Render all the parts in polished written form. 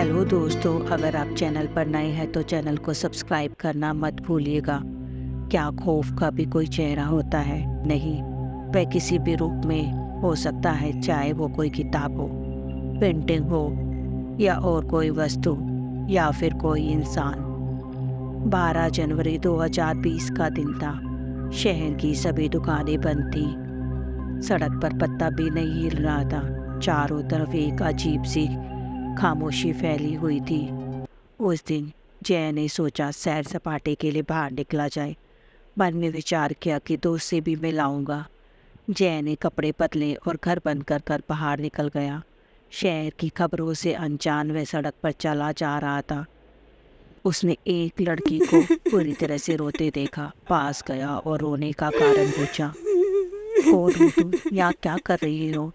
Hello दोस्तों, अगर आप चैनल पर नए हैं तो चैनल को सब्सक्राइब करना मत भूलिएगा। क्या खौफ का भी कोई चेहरा होता है? नहीं, वह किसी भी रूप में हो सकता है, चाहे वो कोई किताब हो, पेंटिंग हो या और कोई वस्तु या फिर कोई इंसान। 12 जनवरी 2020 का दिन था। शहर की सभी दुकानें बंद थी। सड़क पर पत्ता भी नहीं हिल रहा था। चारों तरफ एक अजीब सी खामोशी फैली हुई थी। उस दिन जय ने सोचा सैर सपाटे के लिए बाहर निकला जाए। मन में विचार किया कि दोस्त से भी मिलाऊंगा। जय ने कपड़े बदले और घर बंद कर बाहर निकल गया। शहर की खबरों से अनजान वह सड़क पर चला जा रहा था। उसने एक लड़की को पूरी तरह से रोते देखा। पास गया और रोने का कारण पूछा। कौन हो तुम? यहाँ क्या कर रही हो?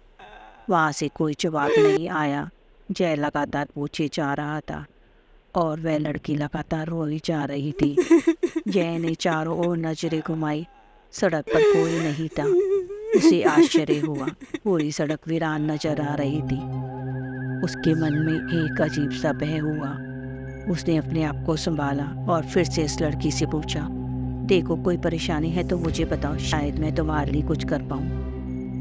वहाँ से कोई जवाब नहीं आया। जय लगातार पूछे जा रहा था और वह लड़की लगातार रोई जा रही थी। जय ने चारों ओर नजरें घुमाई। सड़क पर कोई नहीं था। उसे आश्चर्य हुआ। पूरी सड़क वीरान नजर आ रही थी। उसके मन में एक अजीब सा भय हुआ। उसने अपने आप को संभाला और फिर से इस लड़की से पूछा, देखो, कोई परेशानी है तो मुझे बताओ, शायद मैं तुम्हारे लिए कुछ कर पाऊँ।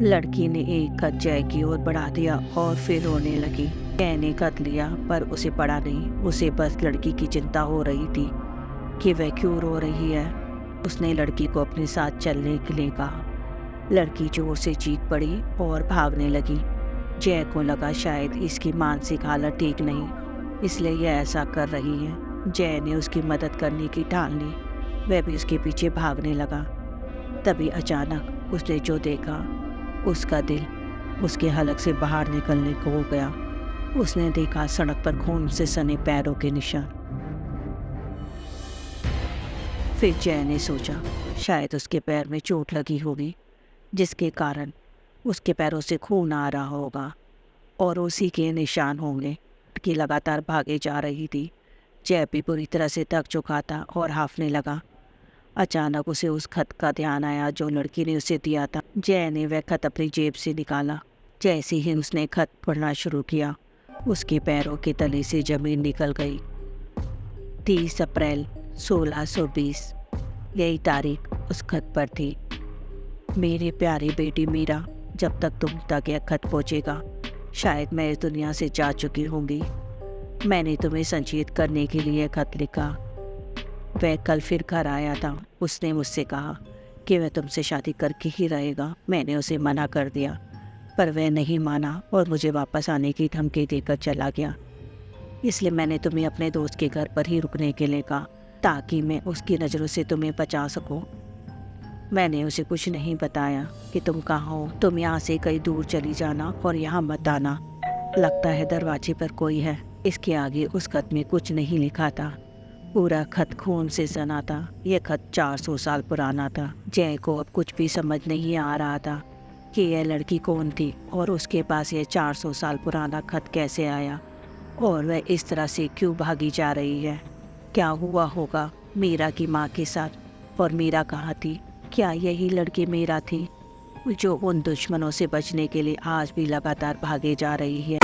लड़की ने एक खत जय की ओर बढ़ा दिया और फिर रोने लगी। जय ने खत लिया पर उसे पढ़ा नहीं। उसे बस लड़की की चिंता हो रही थी कि वह क्यों रो रही है। उसने लड़की को अपने साथ चलने के लिए कहा। लड़की जोर से चीख पड़ी और भागने लगी। जय को लगा शायद इसकी मानसिक हालत ठीक नहीं, इसलिए यह ऐसा कर रही है। जय ने उसकी मदद करने की ठान ली। वह भी उसके पीछे भागने लगा। तभी अचानक उसने जो देखा, उसका दिल उसके हलक से बाहर निकलने को हो गया। उसने देखा सड़क पर खून से सने पैरों के निशान। फिर जय ने सोचा शायद उसके पैर में चोट लगी होगी, जिसके कारण उसके पैरों से खून आ रहा होगा और उसी के निशान होंगे। कि लगातार भागे जा रही थी। जय भी पूरी तरह से थक चुका था और हांफने लगा। अचानक उसे उस खत का ध्यान आया जो लड़की ने उसे दिया था। जय ने वह खत अपनी जेब से निकाला। जैसे ही उसने खत पढ़ना शुरू किया, उसके पैरों के तले से जमीन निकल गई। 30 अप्रैल 1620 यही तारीख उस खत पर थी। मेरी प्यारी बेटी मीरा, जब तक तुम तक यह खत पहुँचेगा शायद मैं इस दुनिया से जा चुकी होंगी। मैंने तुम्हें संचेत करने के लिए खत लिखा। वह कल फिर घर आया था। उसने मुझसे कहा कि वह तुमसे शादी करके ही रहेगा। मैंने उसे मना कर दिया पर वह नहीं माना और मुझे वापस आने की धमकी देकर चला गया। इसलिए मैंने तुम्हें अपने दोस्त के घर पर ही रुकने के लिए कहा, ताकि मैं उसकी नज़रों से तुम्हें बचा सकूं। मैंने उसे कुछ नहीं बताया कि तुम कहाँ हो। तुम यहाँ से कहीं दूर चली जाना और यहाँ मत आना। लगता है दरवाजे पर कोई है। इसके आगे उस खत में कुछ नहीं लिखा था। पूरा खत खून से सना था। यह खत 400 साल पुराना था। जय को अब कुछ भी समझ नहीं आ रहा था कि यह लड़की कौन थी और उसके पास यह 400 साल पुराना खत कैसे आया और वह इस तरह से क्यों भागी जा रही है। क्या हुआ होगा मीरा की माँ के साथ? और मीरा कहाँ थी? क्या यही लड़की मीरा थी जो उन दुश्मनों से बचने के लिए आज भी लगातार भागे जा रही है?